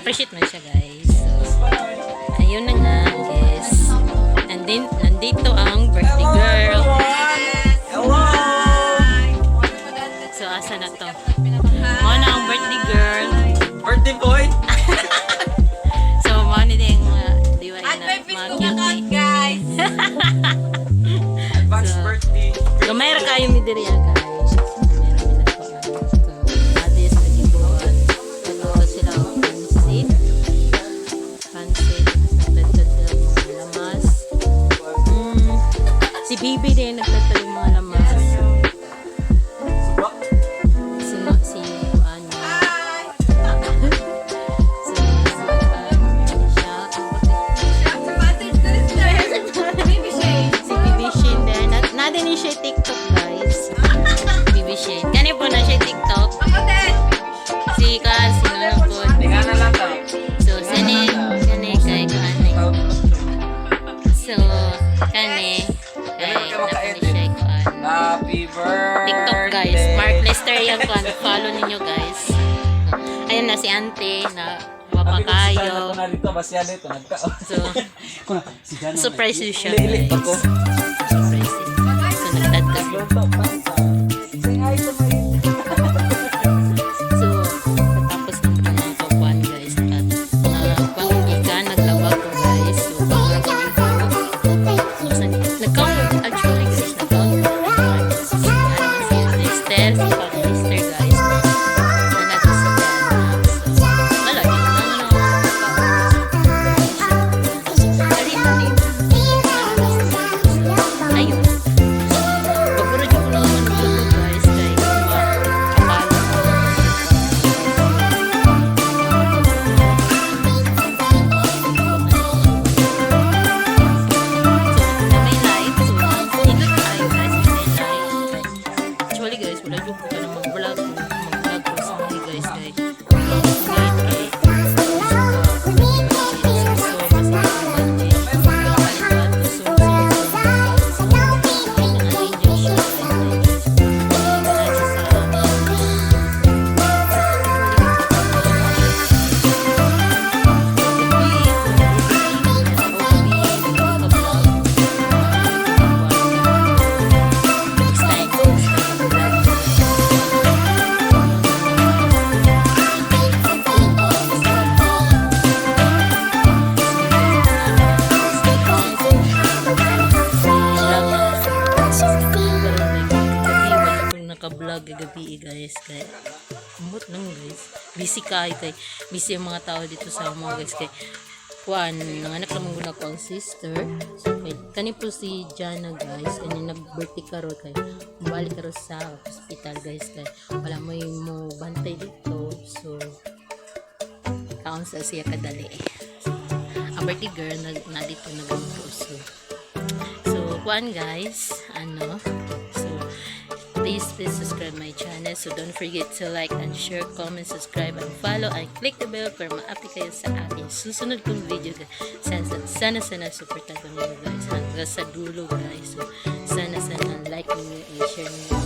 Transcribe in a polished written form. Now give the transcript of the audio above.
na-appreciate man siya guys. So, ayun na nga guys. Nandito ang birthday girl. So, asa na to? Mo na ang birthday girl. Birthday boy? So, mo na din diwain na mga cutie. Guys. Advance birthday. Gamay ra kayo mi diri guys. Meron na to. So, atis lagi buhat. Nagluto sila ng pansit. Nagtatad sila ng mga lamas. Si Bibi din nagtatad ng mga lamas. Si ano. Natin ni siya TikTok guys. Bibi Shane. Kani po na siya TikTok. Si Nono po. Tingnan na lang tayo. So, kani kay kani. So, kani kay natin ni siya kuan. Happy birthday. TikTok guys. Mark Lester yung kuan. Follow ninyo guys. Ayun na si Auntie na mapakayo. So, surprise siya guys. Surprise. So, nagtad kasi. So, tapos ng pangkakuan guys. Pang-iga, naglawag ko guys. So, nag-count, actually guys, nag-count ko. Si Esther, si Papa Esther guys. Na natin sa Ghana. So, malaki na ayun. Pagpuro dyan ko naman dito guys. Kaya kapalo. So, may light. So, ikot tayo guys. May light. Actually guys, wala dyan ko na mag-vlog. Mag-vlog ko sa mga guys. Naka-vlog gabi guys. Kaya umot lang guys. Busy busy ang mga tao dito sa mga guys. Kaya kuan, nanganak lang muna ko ang sister. So, kani po si Jana guys. Kanya nag-birthday karo kay mabalik karo sa hospital guys. Kaya wala mo bantay dito. So, kaon sa siya kadali. So, ang birthday girl na dito nag-go. So, kuan guys. So, please subscribe my channel. So don't forget to like and share, comment, subscribe, and follow, and click the bell para ma-update kayo sa aking susunod kong video. Sana supportan ko niyo guys hanggang sa dulo guys. So sana like niyo and share niyo